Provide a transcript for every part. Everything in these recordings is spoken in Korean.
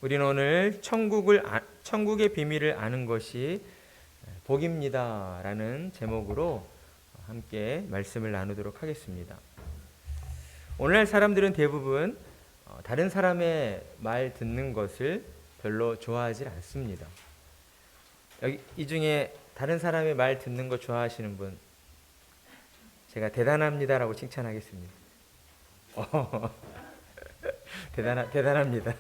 우리는 오늘 천국의 비밀을 아는 것이 복입니다 라는 제목으로 함께 말씀을 나누도록 하겠습니다. 오늘날 사람들은 대부분 다른 사람의 말 듣는 것을 별로 좋아하지 않습니다. 이 중에 다른 사람의 말 듣는 거 좋아하시는 분, 제가 대단합니다라고 칭찬하겠습니다. 대단합니다.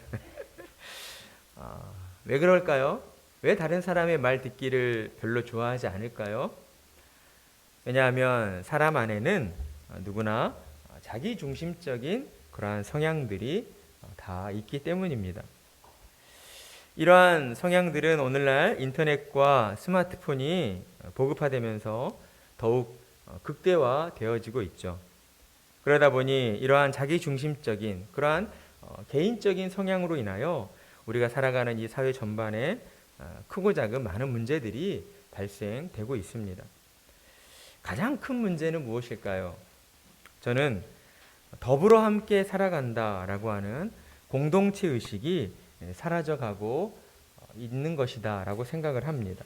왜 그럴까요? 왜 다른 사람의 말 듣기를 별로 좋아하지 않을까요? 왜냐하면 사람 안에는 누구나 자기 중심적인 그러한 성향들이 다 있기 때문입니다. 이러한 성향들은 오늘날 인터넷과 스마트폰이 보급화되면서 더욱 극대화되어지고 있죠. 그러다 보니 이러한 자기 중심적인 그러한 개인적인 성향으로 인하여 우리가 살아가는 이 사회 전반에 크고 작은 많은 문제들이 발생되고 있습니다. 가장 큰 문제는 무엇일까요? 저는 더불어 함께 살아간다라고 하는 공동체 의식이 사라져가고 있는 것이다 라고 생각을 합니다.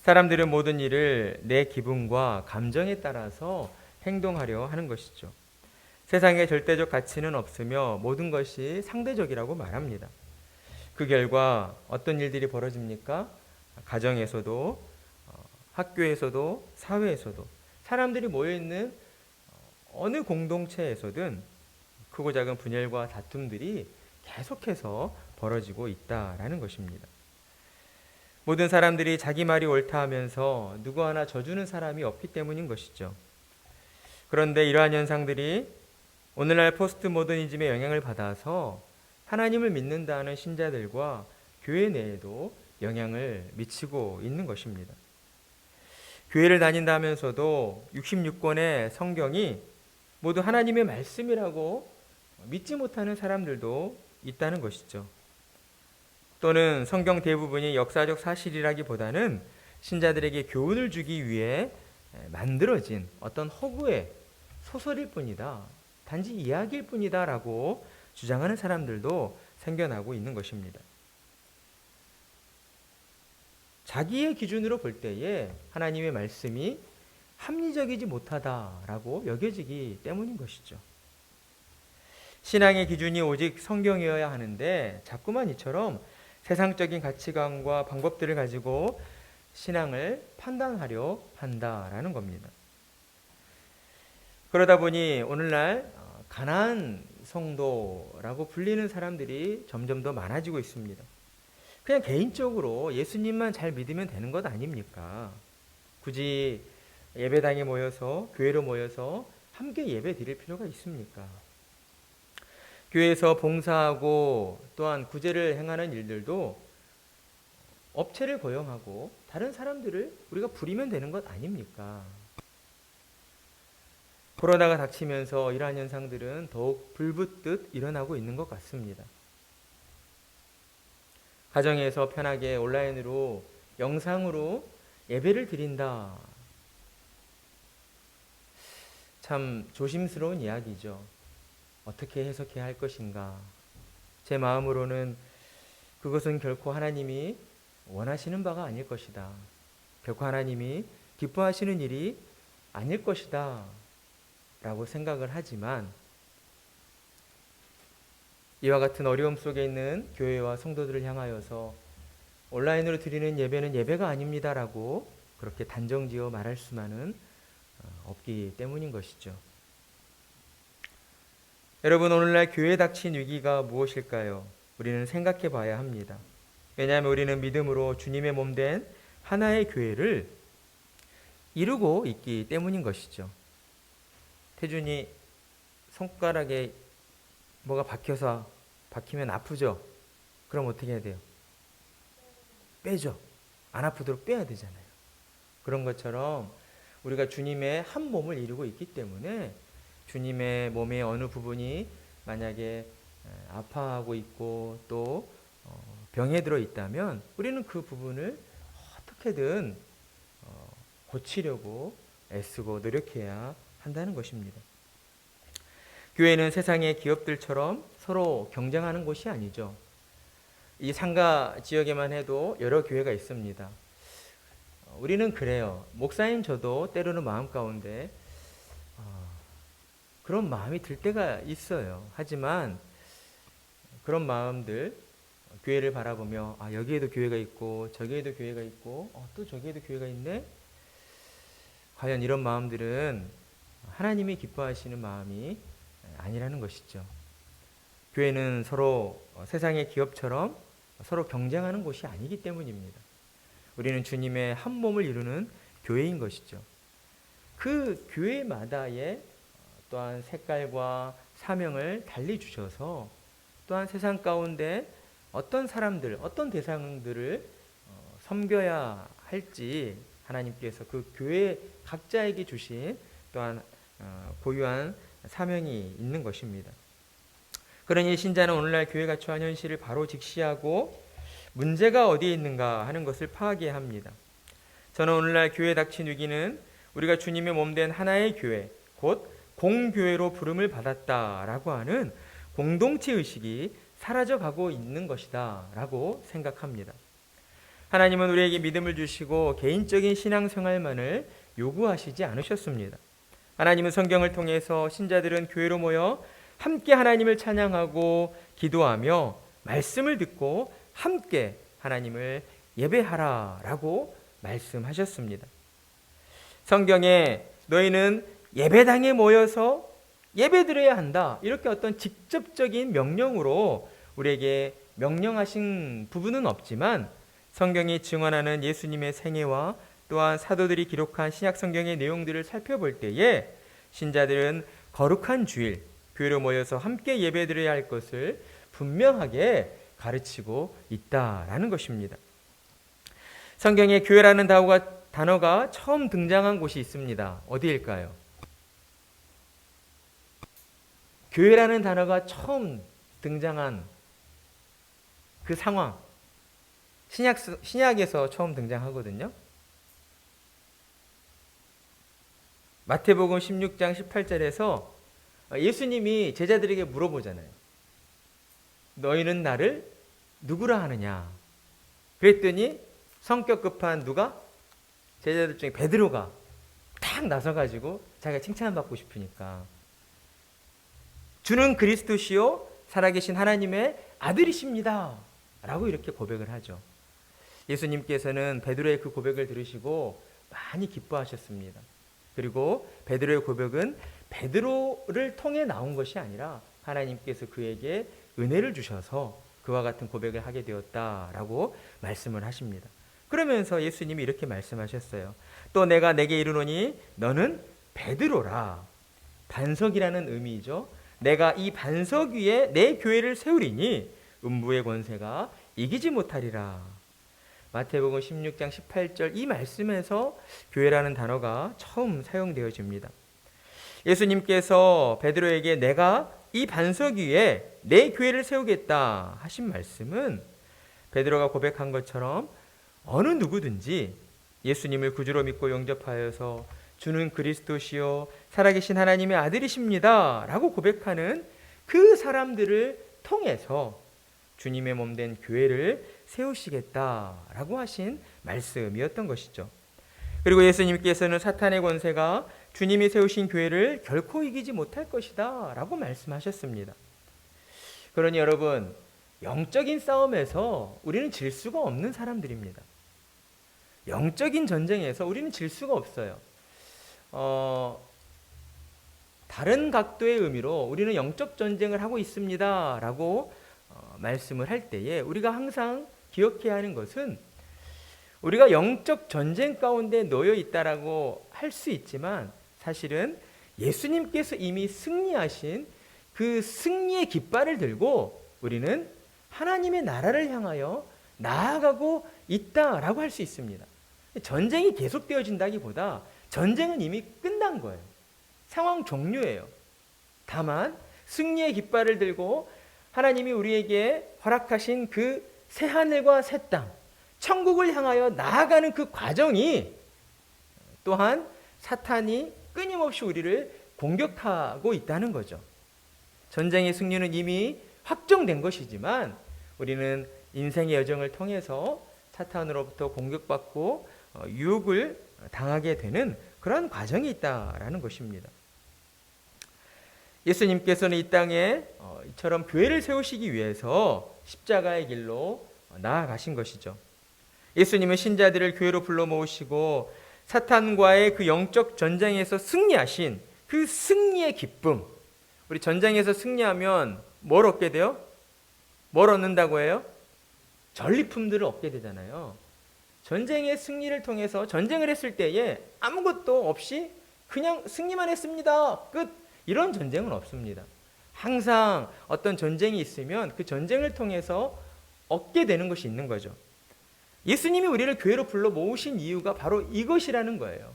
사람들은 모든 일을 내 기분과 감정에 따라서 행동하려 하는 것이죠. 세상에 절대적 가치는 없으며 모든 것이 상대적이라고 말합니다. 그 결과 어떤 일들이 벌어집니까? 가정에서도 학교에서도 사회에서도 사람들이 모여있는 어느 공동체에서든 크고 작은 분열과 다툼들이 계속해서 벌어지고 있다라는 것입니다. 모든 사람들이 자기 말이 옳다 하면서 누구 하나 져주는 사람이 없기 때문인 것이죠. 그런데 이러한 현상들이 오늘날 포스트 모더니즘의 영향을 받아서 하나님을 믿는다는 신자들과 교회 내에도 영향을 미치고 있는 것입니다. 교회를 다닌다면서도 66권의 성경이 모두 하나님의 말씀이라고 믿지 못하는 사람들도 있다는 것이죠. 또는 성경 대부분이 역사적 사실이라기보다는 신자들에게 교훈을 주기 위해 만들어진 어떤 허구의 소설일 뿐이다, 단지 이야기일 뿐이다 라고 주장하는 사람들도 생겨나고 있는 것입니다. 자기의 기준으로 볼 때에 하나님의 말씀이 합리적이지 못하다라고 여겨지기 때문인 것이죠. 신앙의 기준이 오직 성경이어야 하는데 자꾸만 이처럼 세상적인 가치관과 방법들을 가지고 신앙을 판단하려 한다라는 겁니다. 그러다 보니 오늘날 가난한 성도라고 불리는 사람들이 점점 더 많아지고 있습니다. 그냥 개인적으로 예수님만 잘 믿으면 되는 것 아닙니까? 굳이 예배당에 모여서 교회로 모여서 함께 예배 드릴 필요가 있습니까? 교회에서 봉사하고 또한 구제를 행하는 일들도 업체를 고용하고 다른 사람들을 우리가 부리면 되는 것 아닙니까? 코로나가 닥치면서 이러한 현상들은 더욱 불붙듯 일어나고 있는 것 같습니다. 가정에서 편하게 온라인으로 영상으로 예배를 드린다. 참 조심스러운 이야기죠. 어떻게 해석해야 할 것인가? 제 마음으로는 그것은 결코 하나님이 원하시는 바가 아닐 것이다. 결코 하나님이 기뻐하시는 일이 아닐 것이다 라고 생각을 하지만 이와 같은 어려움 속에 있는 교회와 성도들을 향하여서 온라인으로 드리는 예배는 예배가 아닙니다 라고 그렇게 단정지어 말할 수만은 없기 때문인 것이죠. 여러분, 오늘날 교회에 닥친 위기가 무엇일까요? 우리는 생각해 봐야 합니다. 왜냐하면 우리는 믿음으로 주님의 몸된 하나의 교회를 이루고 있기 때문인 것이죠. 태준이 손가락에 뭐가 박히면 아프죠? 그럼 어떻게 해야 돼요? 빼죠. 안 아프도록 빼야 되잖아요. 그런 것처럼 우리가 주님의 한 몸을 이루고 있기 때문에 주님의 몸의 어느 부분이 만약에 아파하고 있고 또 병에 들어 있다면 우리는 그 부분을 어떻게든 고치려고 애쓰고 노력해야 한다는 것입니다. 교회는 세상의 기업들처럼 서로 경쟁하는 곳이 아니죠. 이 상가 지역에만 해도 여러 교회가 있습니다. 우리는 그래요. 목사님 저도 때로는 마음 가운데 그런 마음이 들 때가 있어요. 하지만 그런 마음들, 교회를 바라보며 여기에도 교회가 있고 저기에도 교회가 있고 또 저기에도 교회가 있네. 과연 이런 마음들은 하나님이 기뻐하시는 마음이 아니라는 것이죠. 교회는 서로 세상의 기업처럼 서로 경쟁하는 곳이 아니기 때문입니다. 우리는 주님의 한 몸을 이루는 교회인 것이죠. 그 교회마다의 또한 색깔과 사명을 달리 주셔서 또한 세상 가운데 어떤 사람들, 어떤 대상들을 섬겨야 할지 하나님께서 그 교회 각자에게 주신 또한 고유한 사명이 있는 것입니다. 그러니 신자는 오늘날 교회가 처한 현실을 바로 직시하고 문제가 어디에 있는가 하는 것을 파악해야 합니다. 저는 오늘날 교회에 닥친 위기는 우리가 주님의 몸된 하나의 교회, 곧 공교회로 부름을 받았다라고 하는 공동체 의식이 사라져가고 있는 것이다 라고 생각합니다. 하나님은 우리에게 믿음을 주시고 개인적인 신앙생활만을 요구하시지 않으셨습니다. 하나님은 성경을 통해서 신자들은 교회로 모여 함께 하나님을 찬양하고 기도하며 말씀을 듣고 함께 하나님을 예배하라 라고 말씀하셨습니다. 성경에 너희는 예배당에 모여서 예배드려야 한다, 이렇게 어떤 직접적인 명령으로 우리에게 명령하신 부분은 없지만 성경이 증언하는 예수님의 생애와 또한 사도들이 기록한 신약성경의 내용들을 살펴볼 때에 신자들은 거룩한 주일, 교회로 모여서 함께 예배드려야 할 것을 분명하게 가르치고 있다라는 것입니다. 성경에 교회라는 단어가 처음 등장한 곳이 있습니다. 어디일까요? 교회라는 단어가 처음 등장한 그 상황, 신약에서 처음 등장하거든요. 마태복음 16장 18절에서 예수님이 제자들에게 물어보잖아요. 너희는 나를 누구라 하느냐? 그랬더니 성격 급한 누가? 제자들 중에 베드로가 딱 나서가지고 자기가 칭찬받고 싶으니까 주는 그리스도시요 살아계신 하나님의 아들이십니다 라고 이렇게 고백을 하죠. 예수님께서는 베드로의 그 고백을 들으시고 많이 기뻐하셨습니다. 그리고 베드로의 고백은 베드로를 통해 나온 것이 아니라 하나님께서 그에게 은혜를 주셔서 그와 같은 고백을 하게 되었다라고 말씀을 하십니다. 그러면서 예수님이 이렇게 말씀하셨어요. 또 내가 내게 이르노니 너는 베드로라. 반석이라는 의미이죠. 내가 이 반석 위에 내 교회를 세우리니 음부의 권세가 이기지 못하리라. 마태복음 16장 18절 이 말씀에서 교회라는 단어가 처음 사용되어집니다. 예수님께서 베드로에게 내가 이 반석 위에 내 교회를 세우겠다 하신 말씀은 베드로가 고백한 것처럼 어느 누구든지 예수님을 구주로 믿고 영접하여서 주는 그리스도시요 살아계신 하나님의 아들이십니다 라고 고백하는 그 사람들을 통해서 주님의 몸된 교회를 세우시겠다라고 하신 말씀이었던 것이죠. 그리고 예수님께서는 사탄의 권세가 주님이 세우신 교회를 결코 이기지 못할 것이다 라고 말씀하셨습니다. 그러니 여러분, 영적인 싸움에서 우리는 질 수가 없는 사람들입니다. 영적인 전쟁에서 우리는 질 수가 없어요. 다른 각도의 의미로 우리는 영적 전쟁을 하고 있습니다 라고 말씀을 할 때에 우리가 항상 기억해야 하는 것은 우리가 영적 전쟁 가운데 놓여 있다라고 할 수 있지만 사실은 예수님께서 이미 승리하신 그 승리의 깃발을 들고 우리는 하나님의 나라를 향하여 나아가고 있다라고 할 수 있습니다. 전쟁이 계속되어진다기보다 전쟁은 이미 끝난 거예요. 상황 종료예요. 다만 승리의 깃발을 들고 하나님이 우리에게 허락하신 그 새하늘과 새 땅, 천국을 향하여 나아가는 그 과정이 또한 사탄이 끊임없이 우리를 공격하고 있다는 거죠. 전쟁의 승리는 이미 확정된 것이지만 우리는 인생의 여정을 통해서 사탄으로부터 공격받고 유혹을 당하게 되는 그런 과정이 있다라는 것입니다. 예수님께서는 이 땅에 이처럼 교회를 세우시기 위해서 십자가의 길로 나아가신 것이죠. 예수님은 신자들을 교회로 불러 모으시고 사탄과의 그 영적 전쟁에서 승리하신 그 승리의 기쁨, 우리 전쟁에서 승리하면 뭘 얻게 돼요? 뭘 얻는다고 해요? 전리품들을 얻게 되잖아요. 전쟁의 승리를 통해서 전쟁을 했을 때에 아무것도 없이 그냥 승리만 했습니다. 끝. 이런 전쟁은 없습니다. 항상 어떤 전쟁이 있으면 그 전쟁을 통해서 얻게 되는 것이 있는 거죠. 예수님이 우리를 교회로 불러 모으신 이유가 바로 이것이라는 거예요.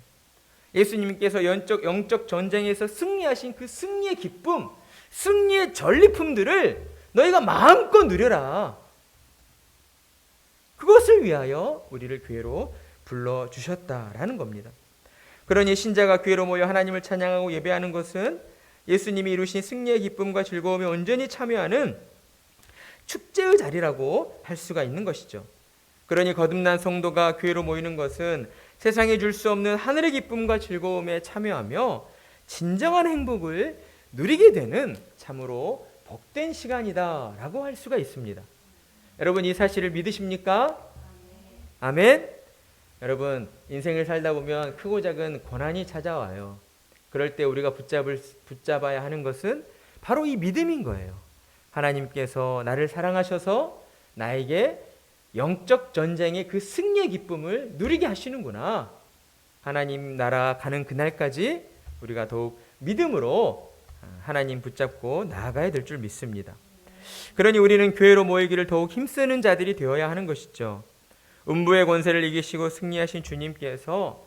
예수님께서 영적 전쟁에서 승리하신 그 승리의 기쁨, 승리의 전리품들을 너희가 마음껏 누려라. 그것을 위하여 우리를 교회로 불러주셨다라는 겁니다. 그러니 신자가 교회로 모여 하나님을 찬양하고 예배하는 것은 예수님이 이루신 승리의 기쁨과 즐거움에 온전히 참여하는 축제의 자리라고 할 수가 있는 것이죠. 그러니 거듭난 성도가 교회로 모이는 것은 세상에 줄 수 없는 하늘의 기쁨과 즐거움에 참여하며 진정한 행복을 누리게 되는 참으로 복된 시간이다라고 할 수가 있습니다. 여러분 이 사실을 믿으십니까? 아멘. 여러분 인생을 살다 보면 크고 작은 고난이 찾아와요. 그럴 때 우리가 붙잡아야 하는 것은 바로 이 믿음인 거예요. 하나님께서 나를 사랑하셔서 나에게 영적 전쟁의 그 승리의 기쁨을 누리게 하시는구나. 하나님 나라 가는 그날까지 우리가 더욱 믿음으로 하나님 붙잡고 나아가야 될 줄 믿습니다. 그러니 우리는 교회로 모이기를 더욱 힘쓰는 자들이 되어야 하는 것이죠. 음부의 권세를 이기시고 승리하신 주님께서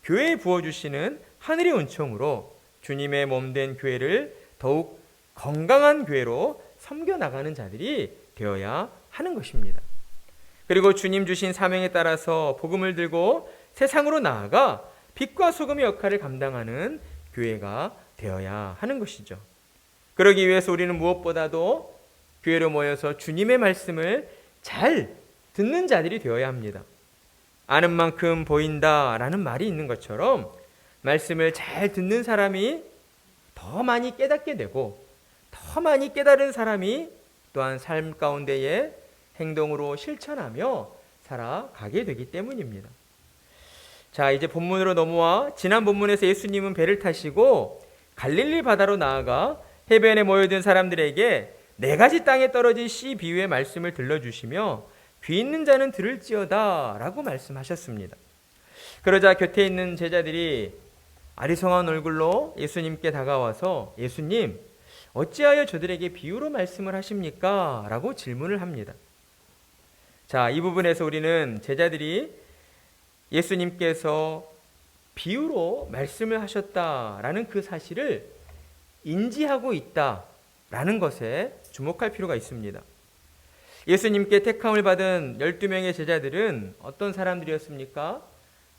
교회에 부어주시는 하늘의 은총으로 주님의 몸된 교회를 더욱 건강한 교회로 섬겨나가는 자들이 되어야 하는 것입니다. 그리고 주님 주신 사명에 따라서 복음을 들고 세상으로 나아가 빛과 소금의 역할을 감당하는 교회가 되어야 하는 것이죠. 그러기 위해서 우리는 무엇보다도 교회로 모여서 주님의 말씀을 잘 듣는 자들이 되어야 합니다. 아는 만큼 보인다라는 말이 있는 것처럼 말씀을 잘 듣는 사람이 더 많이 깨닫게 되고 더 많이 깨달은 사람이 또한 삶 가운데에 행동으로 실천하며 살아가게 되기 때문입니다. 자, 이제 본문으로 넘어와 지난 본문에서 예수님은 배를 타시고 갈릴리 바다로 나아가 해변에 모여든 사람들에게 4가지 땅에 떨어진 씨 비유의 말씀을 들려주시며 귀 있는 자는 들을지어다 라고 말씀하셨습니다. 그러자 곁에 있는 제자들이 아리송한 얼굴로 예수님께 다가와서 예수님 어찌하여 저들에게 비유로 말씀을 하십니까? 라고 질문을 합니다. 자, 이 부분에서 우리는 제자들이 예수님께서 비유로 말씀을 하셨다라는 그 사실을 인지하고 있다라는 것에 주목할 필요가 있습니다. 예수님께 택함을 받은 12명의 제자들은 어떤 사람들이었습니까?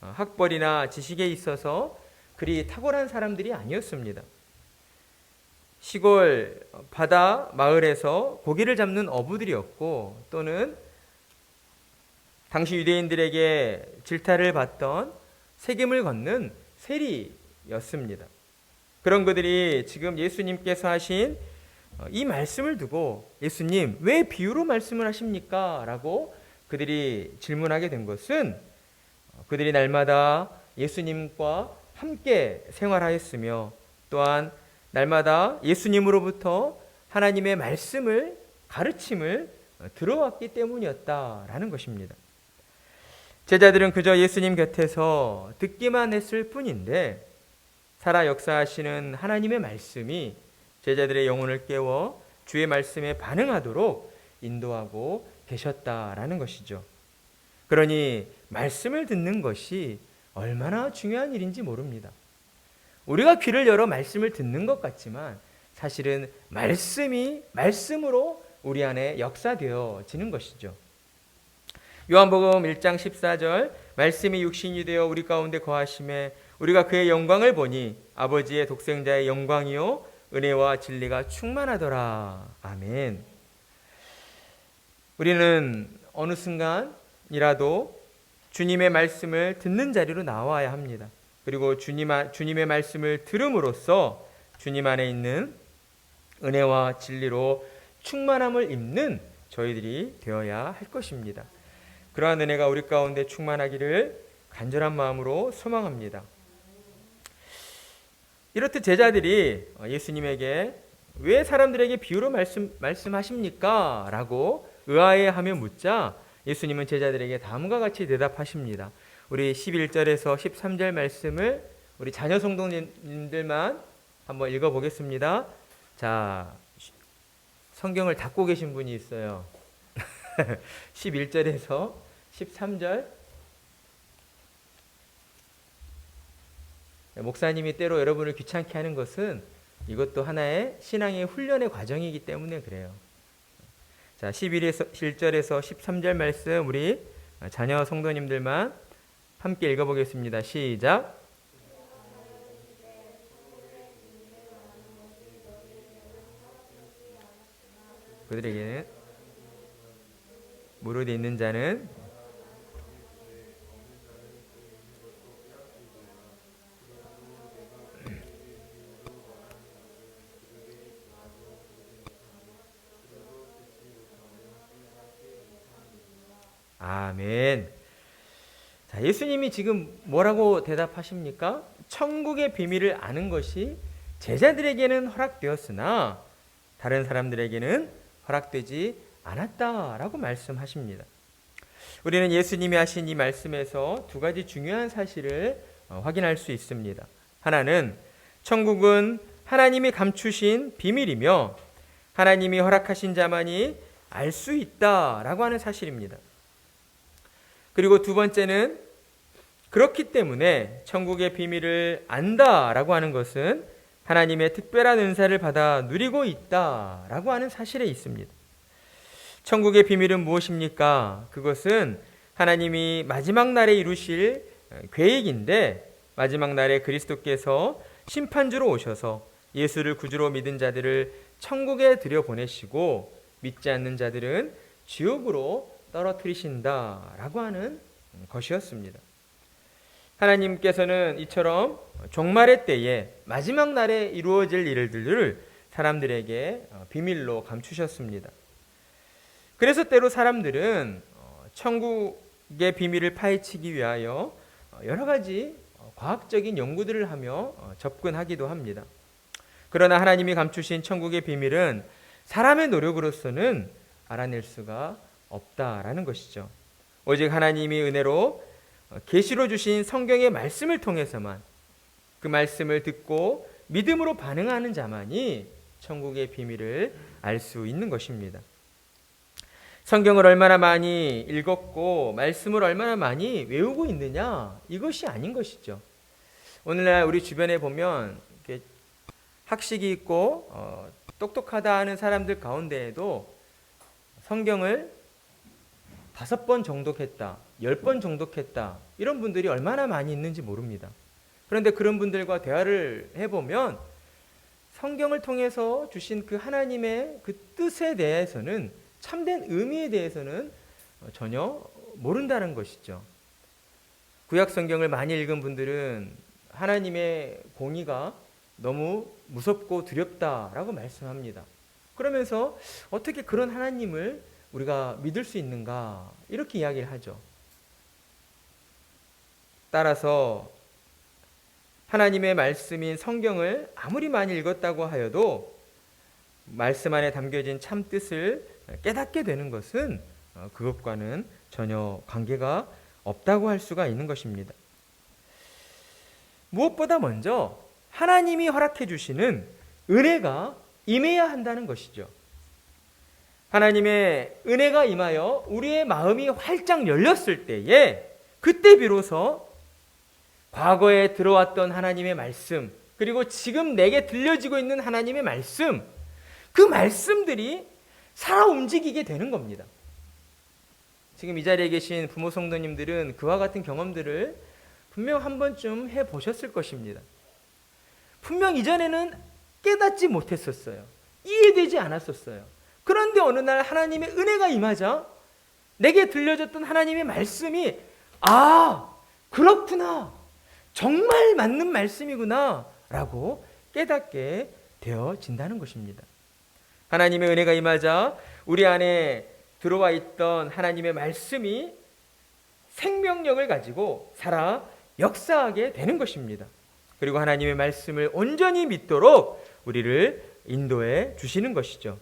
학벌이나 지식에 있어서 그리 탁월한 사람들이 아니었습니다. 시골 바다 마을에서 고기를 잡는 어부들이었고 또는 당시 유대인들에게 질타를 받던 세금을 걷는 세리였습니다. 그런 그들이 지금 예수님께서 하신 이 말씀을 두고 예수님 왜 비유로 말씀을 하십니까? 라고 그들이 질문하게 된 것은 그들이 날마다 예수님과 함께 생활하였으며 또한 날마다 예수님으로부터 하나님의 말씀을 가르침을 들어왔기 때문이었다라는 것입니다. 제자들은 그저 예수님 곁에서 듣기만 했을 뿐인데 살아 역사하시는 하나님의 말씀이 제자들의 영혼을 깨워 주의 말씀에 반응하도록 인도하고 계셨다라는 것이죠. 그러니 말씀을 듣는 것이 얼마나 중요한 일인지 모릅니다. 우리가 귀를 열어 말씀을 듣는 것 같지만 사실은 말씀이 말씀으로 우리 안에 역사되어지는 것이죠. 요한복음 1장 14절 말씀이 육신이 되어 우리 가운데 거하심에 우리가 그의 영광을 보니 아버지의 독생자의 영광이요 은혜와 진리가 충만하더라. 아멘. 우리는 어느 순간이라도 주님의 말씀을 듣는 자리로 나와야 합니다. 그리고 주님의 말씀을 들음으로써 주님 안에 있는 은혜와 진리로 충만함을 입는 저희들이 되어야 할 것입니다. 그러한 은혜가 우리 가운데 충만하기를 간절한 마음으로 소망합니다. 이렇듯 제자들이 예수님에게 왜 사람들에게 비유로 말씀하십니까? 라고 의아해하며 묻자 예수님은 제자들에게 다음과 같이 대답하십니다. 우리 11절에서 13절 말씀을 우리 자녀 성도님들만 한번 읽어보겠습니다. 자, 성경을 닫고 계신 분이 있어요. 11절에서 13절. 목사님이 때로 여러분을 귀찮게 하는 것은 이것도 하나의 신앙의 훈련의 과정이기 때문에 그래요. 자, 11절에서 13절 말씀 우리 자녀 성도님들만 함께 읽어보겠습니다. 시작. 그들에게는 무릇 있는 자는 아멘. 자, 예수님이 지금 뭐라고 대답하십니까? 천국의 비밀을 아는 것이 제자들에게는 허락되었으나 다른 사람들에게는 허락되지 않았다라고 말씀하십니다. 우리는 예수님이 하신 이 말씀에서 두 가지 중요한 사실을 확인할 수 있습니다. 하나는 천국은 하나님이 감추신 비밀이며 하나님이 허락하신 자만이 알 수 있다라고 하는 사실입니다. 그리고 두 번째는 그렇기 때문에 천국의 비밀을 안다라고 하는 것은 하나님의 특별한 은사를 받아 누리고 있다라고 하는 사실에 있습니다. 천국의 비밀은 무엇입니까? 그것은 하나님이 마지막 날에 이루실 계획인데 마지막 날에 그리스도께서 심판주로 오셔서 예수를 구주로 믿은 자들을 천국에 들여보내시고 믿지 않는 자들은 지옥으로 떨어뜨리신다라고 하는 것이었습니다. 하나님께서는 이처럼 종말의 때에 마지막 날에 이루어질 일들을 사람들에게 비밀로 감추셨습니다. 그래서 때로 사람들은 천국의 비밀을 파헤치기 위하여 여러 가지 과학적인 연구들을 하며 접근하기도 합니다. 그러나 하나님이 감추신 천국의 비밀은 사람의 노력으로서는 알아낼 수가 없다라는 것이죠. 오직 하나님이 은혜로 계시로 주신 성경의 말씀을 통해서만 그 말씀을 듣고 믿음으로 반응하는 자만이 천국의 비밀을 알 수 있는 것입니다. 성경을 얼마나 많이 읽었고 말씀을 얼마나 많이 외우고 있느냐 이것이 아닌 것이죠. 오늘날 우리 주변에 보면 이렇게 학식이 있고 똑똑하다 하는 사람들 가운데에도 성경을 5번 정독했다, 10번 정독했다 이런 분들이 얼마나 많이 있는지 모릅니다. 그런데 그런 분들과 대화를 해보면 성경을 통해서 주신 그 하나님의 그 뜻에 대해서는 참된 의미에 대해서는 전혀 모른다는 것이죠. 구약 성경을 많이 읽은 분들은 하나님의 공의가 너무 무섭고 두렵다라고 말씀합니다. 그러면서 어떻게 그런 하나님을 우리가 믿을 수 있는가 이렇게 이야기를 하죠. 따라서 하나님의 말씀인 성경을 아무리 많이 읽었다고 하여도 말씀 안에 담겨진 참 뜻을 깨닫게 되는 것은 그것과는 전혀 관계가 없다고 할 수가 있는 것입니다. 무엇보다 먼저 하나님이 허락해 주시는 은혜가 임해야 한다는 것이죠. 하나님의 은혜가 임하여 우리의 마음이 활짝 열렸을 때에 그때 비로소 과거에 들어왔던 하나님의 말씀 그리고 지금 내게 들려지고 있는 하나님의 말씀 그 말씀들이 살아 움직이게 되는 겁니다. 지금 이 자리에 계신 부모 성도님들은 그와 같은 경험들을 분명 한 번쯤 해보셨을 것입니다. 분명 이전에는 깨닫지 못했었어요. 이해되지 않았었어요. 그런데 어느 날 하나님의 은혜가 임하자 내게 들려졌던 하나님의 말씀이 그렇구나, 정말 맞는 말씀이구나 라고 깨닫게 되어진다는 것입니다. 하나님의 은혜가 임하자 우리 안에 들어와 있던 하나님의 말씀이 생명력을 가지고 살아 역사하게 되는 것입니다. 그리고 하나님의 말씀을 온전히 믿도록 우리를 인도해 주시는 것이죠.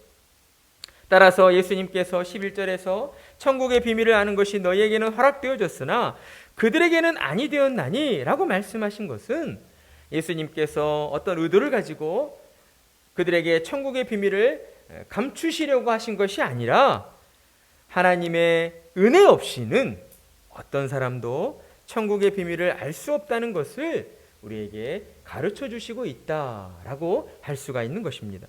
따라서 예수님께서 11절에서 천국의 비밀을 아는 것이 너희에게는 허락되어졌으나 그들에게는 아니 되었나니 라고 말씀하신 것은 예수님께서 어떤 의도를 가지고 그들에게 천국의 비밀을 감추시려고 하신 것이 아니라 하나님의 은혜 없이는 어떤 사람도 천국의 비밀을 알 수 없다는 것을 우리에게 가르쳐 주시고 있다라고 할 수가 있는 것입니다.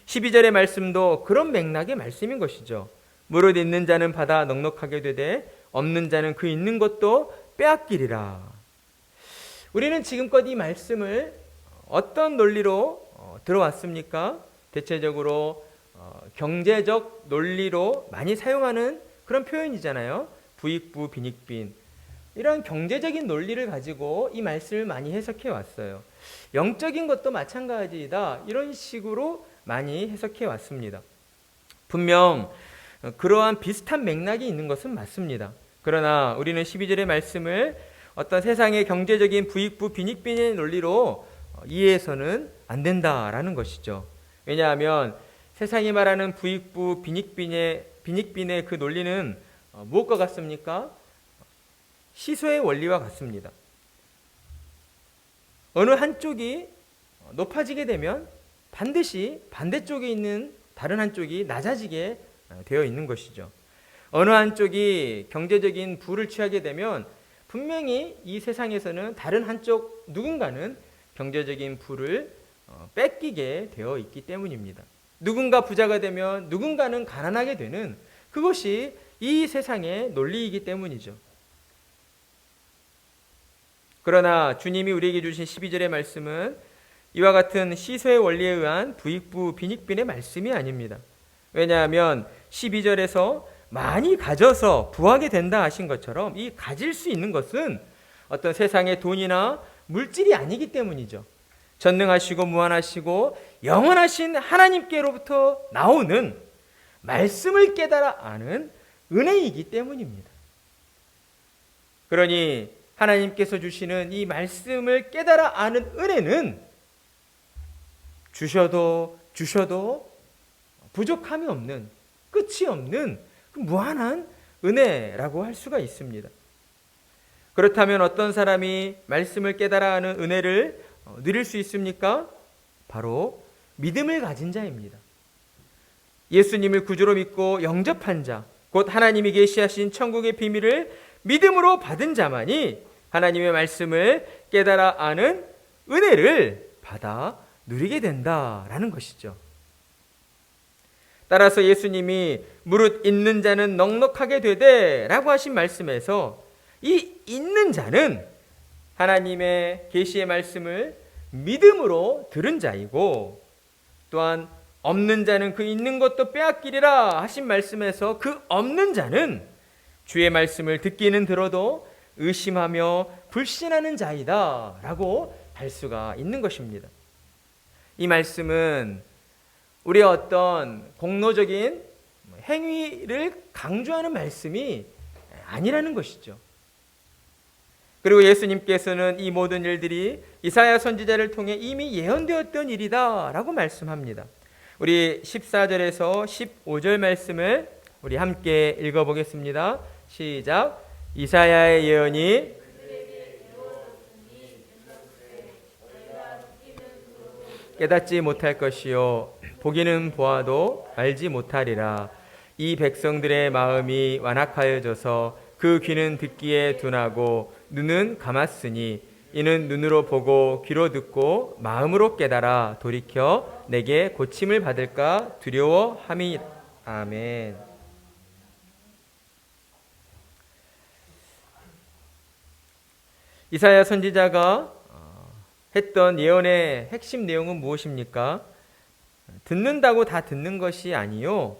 12절의 말씀도 그런 맥락의 말씀인 것이죠. 무릇 있는 자는 받아 넉넉하게 되되 없는 자는 그 있는 것도 빼앗기리라. 우리는 지금껏 이 말씀을 어떤 논리로 들어왔습니까? 대체적으로 경제적 논리로 많이 사용하는 그런 표현이잖아요. 부익부 빈익빈, 이런 경제적인 논리를 가지고 이 말씀을 많이 해석해 왔어요. 영적인 것도 마찬가지이다, 이런 식으로 많이 해석해 왔습니다. 분명 그러한 비슷한 맥락이 있는 것은 맞습니다. 그러나 우리는 12절의 말씀을 어떤 세상의 경제적인 부익부 빈익빈의 논리로 이해해서는 안 된다라는 것이죠. 왜냐하면 세상이 말하는 부익부 빈익빈의 그 논리는 무엇과 같습니까? 시소의 원리와 같습니다. 어느 한쪽이 높아지게 되면 반드시 반대쪽에 있는 다른 한쪽이 낮아지게 되어 있는 것이죠. 어느 한쪽이 경제적인 부를 취하게 되면 분명히 이 세상에서는 다른 한쪽 누군가는 경제적인 부를 뺏기게 되어 있기 때문입니다. 누군가 부자가 되면 누군가는 가난하게 되는, 그것이 이 세상의 논리이기 때문이죠. 그러나 주님이 우리에게 주신 12절의 말씀은 이와 같은 시소의 원리에 의한 부익부 빈익빈의 말씀이 아닙니다. 왜냐하면 12절에서 많이 가져서 부하게 된다 하신 것처럼 이 가질 수 있는 것은 어떤 세상의 돈이나 물질이 아니기 때문이죠. 전능하시고 무한하시고 영원하신 하나님께로부터 나오는 말씀을 깨달아 아는 은혜이기 때문입니다. 그러니 하나님께서 주시는 이 말씀을 깨달아 아는 은혜는 주셔도 부족함이 없는, 끝이 없는 무한한 은혜라고 할 수가 있습니다. 그렇다면 어떤 사람이 말씀을 깨달아 아는 은혜를 누릴 수 있습니까? 바로 믿음을 가진 자입니다. 예수님을 구주로 믿고 영접한 자, 곧 하나님이 계시하신 천국의 비밀을 믿음으로 받은 자만이 하나님의 말씀을 깨달아 아는 은혜를 받아 누리게 된다라는 것이죠. 따라서 예수님이 무릇 있는 자는 넉넉하게 되되 라고 하신 말씀에서 이 있는 자는 하나님의 계시의 말씀을 믿음으로 들은 자이고, 또한 없는 자는 그 있는 것도 빼앗기리라 하신 말씀에서 그 없는 자는 주의 말씀을 듣기는 들어도 의심하며 불신하는 자이다 라고 할 수가 있는 것입니다. 이 말씀은 우리의 어떤 공로적인 행위를 강조하는 말씀이 아니라는 것이죠. 그리고 예수님께서는 이 모든 일들이 이사야 선지자를 통해 이미 예언되었던 일이다 라고 말씀합니다. 우리 14절에서 15절 말씀을 우리 함께 읽어보겠습니다. 시작. 이사야의 예언이 깨닫지 못할 것이요 보기는 보아도 알지 못하리라. 이 백성들의 마음이 완악하여져서 그 귀는 듣기에 둔하고 눈은 감았으니 이는 눈으로 보고 귀로 듣고 마음으로 깨달아 돌이켜 내게 고침을 받을까 두려워함이라. 아멘. 이사야 선지자가 했던 예언의 핵심 내용은 무엇입니까? 듣는다고 다 듣는 것이 아니요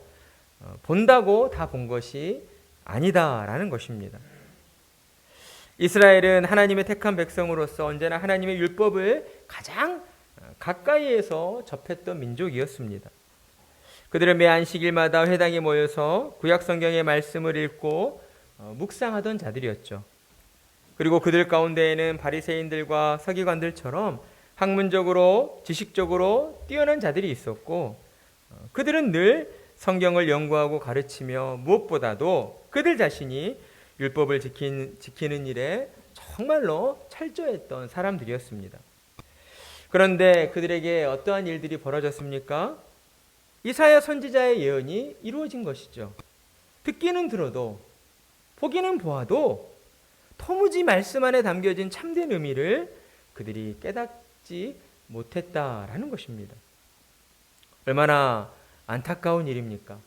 본다고 다 본 것이 아니다라는 것입니다. 이스라엘은 하나님의 택한 백성으로서 언제나 하나님의 율법을 가장 가까이에서 접했던 민족이었습니다. 그들은 매 안식일마다 회당에 모여서 구약 성경의 말씀을 읽고 묵상하던 자들이었죠. 그리고 그들 가운데에는 바리새인들과 서기관들처럼 학문적으로 지식적으로 뛰어난 자들이 있었고 그들은 늘 성경을 연구하고 가르치며 무엇보다도 그들 자신이 율법을 지키는 일에 정말로 철저했던 사람들이었습니다. 그런데 그들에게 어떠한 일들이 벌어졌습니까? 이사야 선지자의 예언이 이루어진 것이죠. 듣기는 들어도 보기는 보아도 도무지 말씀 안에 담겨진 참된 의미를 그들이 깨닫지 못했다라는 것입니다. 얼마나 안타까운 일입니까?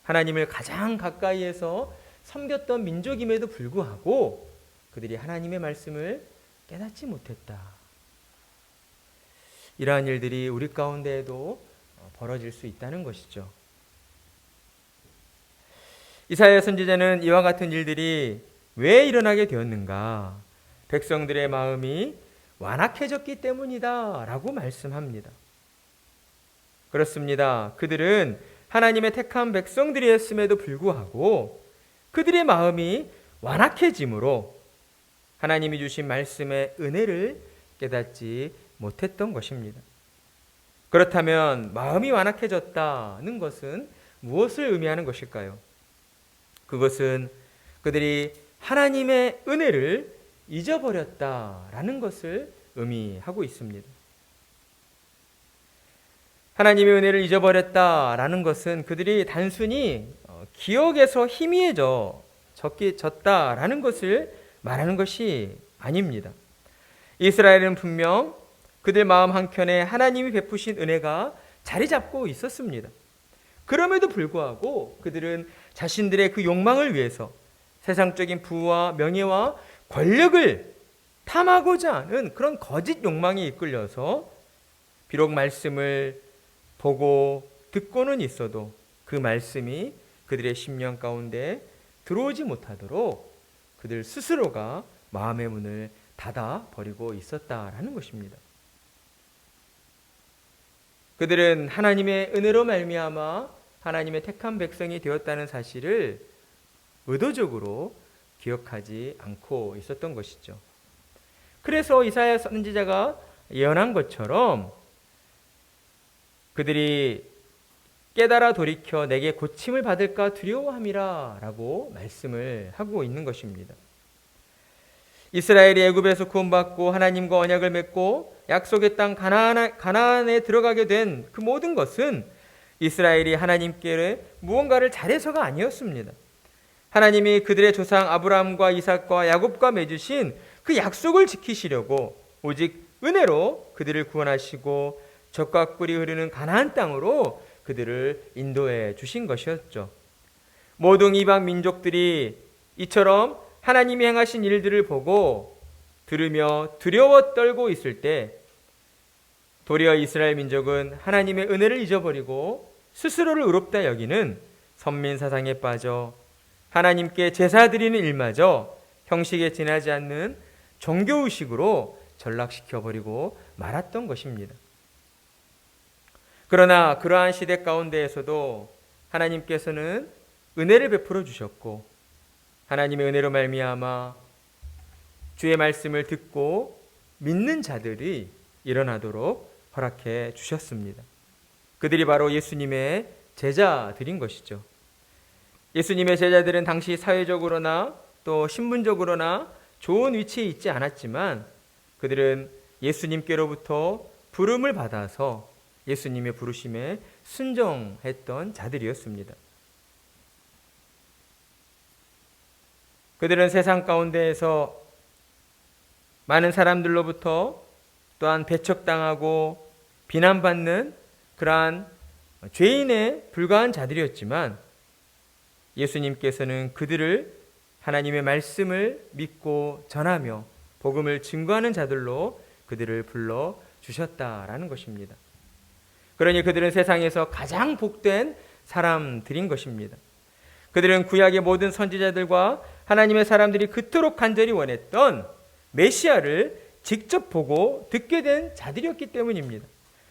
하나님을 가장 가까이에서 섬겼던 민족임에도 불구하고 그들이 하나님의 말씀을 깨닫지 못했다. 이러한 일들이 우리 가운데에도 벌어질 수 있다는 것이죠. 이사야 선지자는 이와 같은 일들이 왜 일어나게 되었는가? 백성들의 마음이 완악해졌기 때문이다 라고 말씀합니다. 그렇습니다. 그들은 하나님의 택한 백성들이었음에도 불구하고 그들의 마음이 완악해짐으로 하나님이 주신 말씀의 은혜를 깨닫지 못했던 것입니다. 그렇다면 마음이 완악해졌다는 것은 무엇을 의미하는 것일까요? 그것은 그들이 하나님의 은혜를 잊어버렸다라는 것을 의미하고 있습니다. 하나님의 은혜를 잊어버렸다라는 것은 그들이 단순히 기억에서 희미해졌다라는 것을 말하는 것이 아닙니다. 이스라엘은 분명 그들 마음 한켠에 하나님이 베푸신 은혜가 자리 잡고 있었습니다. 그럼에도 불구하고 그들은 자신들의 그 욕망을 위해서 세상적인 부와 명예와 권력을 탐하고자 하는 그런 거짓 욕망에 이끌려서 비록 말씀을 보고 듣고는 있어도 그 말씀이 그들의 심령 가운데 들어오지 못하도록 그들 스스로가 마음의 문을 닫아 버리고 있었다라는 것입니다. 그들은 하나님의 은혜로 말미암아 하나님의 택한 백성이 되었다는 사실을 의도적으로 기억하지 않고 있었던 것이죠. 그래서 이사야 선지자가 예언한 것처럼 그들이 깨달아 돌이켜 내게 고침을 받을까 두려워함이라 라고 말씀을 하고 있는 것입니다. 이스라엘이 애굽에서 구원받고 하나님과 언약을 맺고 약속의 땅 가나안에 들어가게 된 그 모든 것은 이스라엘이 하나님께 무언가를 잘해서가 아니었습니다. 하나님이 그들의 조상 아브라함과 이삭과 야곱과 맺으신 그 약속을 지키시려고 오직 은혜로 그들을 구원하시고 젖과 꿀이 흐르는 가나안 땅으로 그들을 인도해 주신 것이었죠. 모든 이방 민족들이 이처럼 하나님이 행하신 일들을 보고 들으며 두려워 떨고 있을 때 도리어 이스라엘 민족은 하나님의 은혜를 잊어버리고 스스로를 의롭다 여기는 선민 사상에 빠져 하나님께 제사 드리는 일마저 형식에 지나지 않는 종교의식으로 전락시켜버리고 말았던 것입니다. 그러나 그러한 시대 가운데에서도 하나님께서는 은혜를 베풀어 주셨고 하나님의 은혜로 말미암아 주의 말씀을 듣고 믿는 자들이 일어나도록 허락해 주셨습니다. 그들이 바로 예수님의 제자들인 것이죠. 예수님의 제자들은 당시 사회적으로나 또 신분적으로나 좋은 위치에 있지 않았지만 그들은 예수님께로부터 부름을 받아서 예수님의 부르심에 순종했던 자들이었습니다. 그들은 세상 가운데에서 많은 사람들로부터 또한 배척당하고 비난받는 그러한 죄인에 불과한 자들이었지만 예수님께서는 그들을 하나님의 말씀을 믿고 전하며 복음을 증거하는 자들로 그들을 불러 주셨다라는 것입니다. 그러니 그들은 세상에서 가장 복된 사람들인 것입니다. 그들은 구약의 모든 선지자들과 하나님의 사람들이 그토록 간절히 원했던 메시아를 직접 보고 듣게 된 자들이었기 때문입니다.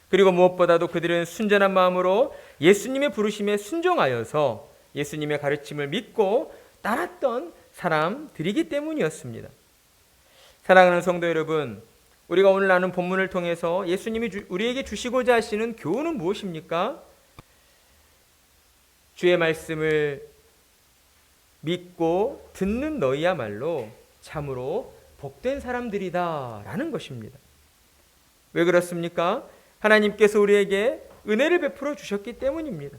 그리고 무엇보다도 그들은 순전한 마음으로 예수님의 부르심에 순종하여서 예수님의 가르침을 믿고 따랐던 사람들이기 때문이었습니다. 사랑하는 성도 여러분, 우리가 오늘 나눈 본문을 통해서 예수님이 우리에게 주시고자 하시는 교훈은 무엇입니까? 주의 말씀을 믿고 듣는 너희야말로 참으로 복된 사람들이다 라는 것입니다. 왜 그렇습니까? 하나님께서 우리에게 은혜를 베풀어 주셨기 때문입니다.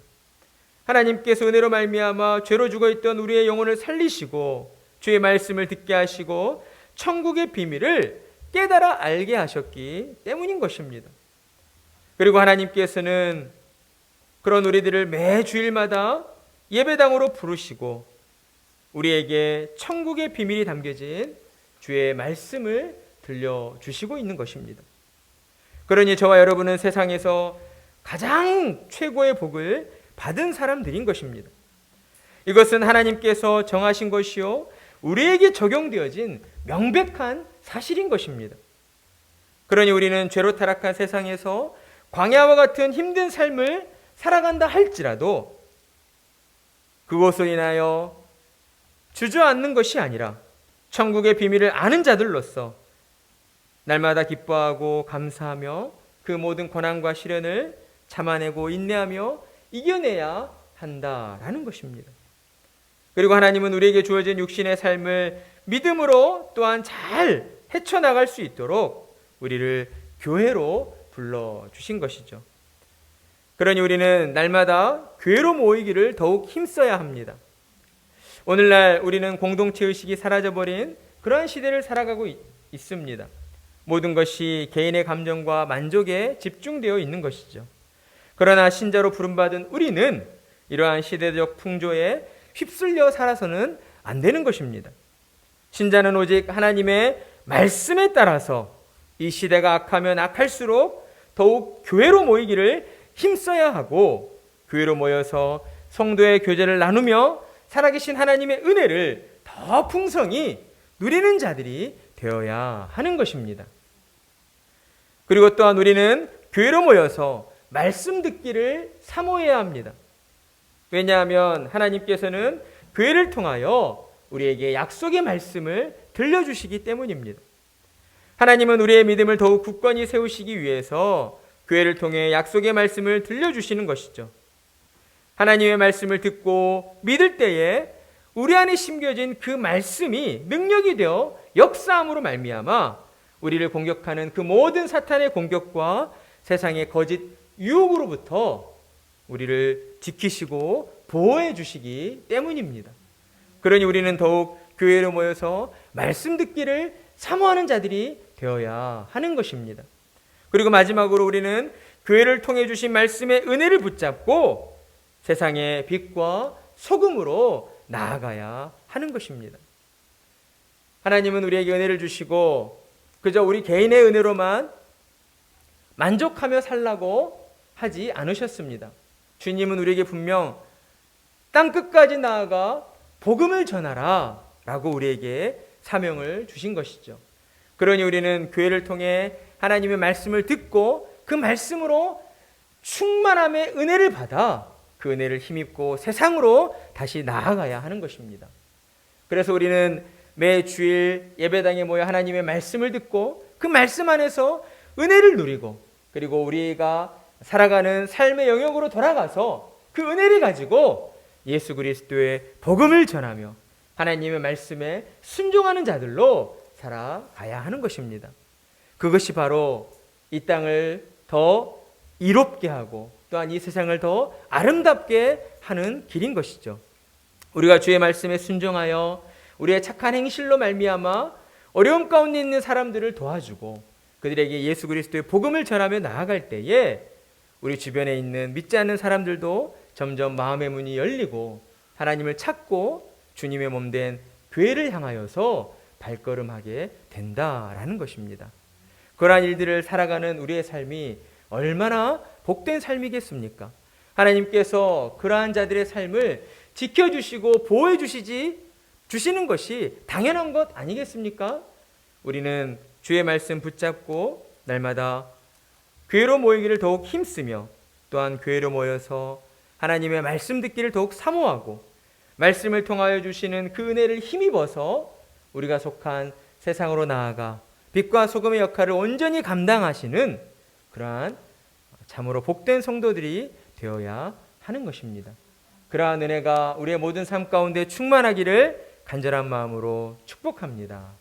하나님께서 은혜로 말미암아 죄로 죽어있던 우리의 영혼을 살리시고 주의 말씀을 듣게 하시고 천국의 비밀을 깨달아 알게 하셨기 때문인 것입니다. 그리고 하나님께서는 그런 우리들을 매 주일마다 예배당으로 부르시고 우리에게 천국의 비밀이 담겨진 주의 말씀을 들려주시고 있는 것입니다. 그러니 저와 여러분은 세상에서 가장 최고의 복을 받은 사람들인 것입니다. 이것은 하나님께서 정하신 것이요 우리에게 적용되어진 명백한 사실인 것입니다. 그러니 우리는 죄로 타락한 세상에서 광야와 같은 힘든 삶을 살아간다 할지라도 그것으로 인하여 주저앉는 것이 아니라 천국의 비밀을 아는 자들로서 날마다 기뻐하고 감사하며 그 모든 고난과 시련을 참아내고 인내하며 이겨내야 한다라는 것입니다. 그리고 하나님은 우리에게 주어진 육신의 삶을 믿음으로 또한 잘 헤쳐나갈 수 있도록 우리를 교회로 불러주신 것이죠. 그러니 우리는 날마다 교회로 모이기를 더욱 힘써야 합니다. 오늘날 우리는 공동체의식이 사라져버린 그러한 시대를 살아가고 있습니다. 모든 것이 개인의 감정과 만족에 집중되어 있는 것이죠. 그러나 신자로 부름받은 우리는 이러한 시대적 풍조에 휩쓸려 살아서는 안 되는 것입니다. 신자는 오직 하나님의 말씀에 따라서 이 시대가 악하면 악할수록 더욱 교회로 모이기를 힘써야 하고 교회로 모여서 성도의 교제를 나누며 살아계신 하나님의 은혜를 더 풍성히 누리는 자들이 되어야 하는 것입니다. 그리고 또한 우리는 교회로 모여서 말씀 듣기를 사모해야 합니다. 왜냐하면 하나님께서는 교회를 통하여 우리에게 약속의 말씀을 들려주시기 때문입니다. 하나님은 우리의 믿음을 더욱 굳건히 세우시기 위해서 교회를 통해 약속의 말씀을 들려주시는 것이죠. 하나님의 말씀을 듣고 믿을 때에 우리 안에 심겨진 그 말씀이 능력이 되어 역사함으로 말미암아 우리를 공격하는 그 모든 사탄의 공격과 세상의 거짓 유혹으로부터 우리를 지키시고 보호해 주시기 때문입니다. 그러니 우리는 더욱 교회로 모여서 말씀 듣기를 사모하는 자들이 되어야 하는 것입니다. 그리고 마지막으로 우리는 교회를 통해 주신 말씀의 은혜를 붙잡고 세상의 빛과 소금으로 나아가야 하는 것입니다. 하나님은 우리에게 은혜를 주시고 그저 우리 개인의 은혜로만 만족하며 살라고 하지 않으셨습니다. 주님은 우리에게 분명 땅끝까지 나아가 복음을 전하라 라고 우리에게 사명을 주신 것이죠. 그러니 우리는 교회를 통해 하나님의 말씀을 듣고 그 말씀으로 충만함의 은혜를 받아 그 은혜를 힘입고 세상으로 다시 나아가야 하는 것입니다. 그래서 우리는 매 주일 예배당에 모여 하나님의 말씀을 듣고 그 말씀 안에서 은혜를 누리고 그리고 우리가 살아가는 삶의 영역으로 돌아가서 그 은혜를 가지고 예수 그리스도의 복음을 전하며 하나님의 말씀에 순종하는 자들로 살아가야 하는 것입니다. 그것이 바로 이 땅을 더 이롭게 하고 또한 이 세상을 더 아름답게 하는 길인 것이죠. 우리가 주의 말씀에 순종하여 우리의 착한 행실로 말미암아 어려움 가운데 있는 사람들을 도와주고 그들에게 예수 그리스도의 복음을 전하며 나아갈 때에 우리 주변에 있는 믿지 않는 사람들도 점점 마음의 문이 열리고 하나님을 찾고 주님의 몸된 교회를 향하여서 발걸음하게 된다라는 것입니다. 그러한 일들을 살아가는 우리의 삶이 얼마나 복된 삶이겠습니까? 하나님께서 그러한 자들의 삶을 지켜주시고 주시는 것이 당연한 것 아니겠습니까? 우리는 주의 말씀 붙잡고 날마다 교회로 모이기를 더욱 힘쓰며 또한 교회로 모여서 하나님의 말씀 듣기를 더욱 사모하고 말씀을 통하여 주시는 그 은혜를 힘입어서 우리가 속한 세상으로 나아가 빛과 소금의 역할을 온전히 감당하시는 그러한 참으로 복된 성도들이 되어야 하는 것입니다. 그러한 은혜가 우리의 모든 삶 가운데 충만하기를 간절한 마음으로 축복합니다.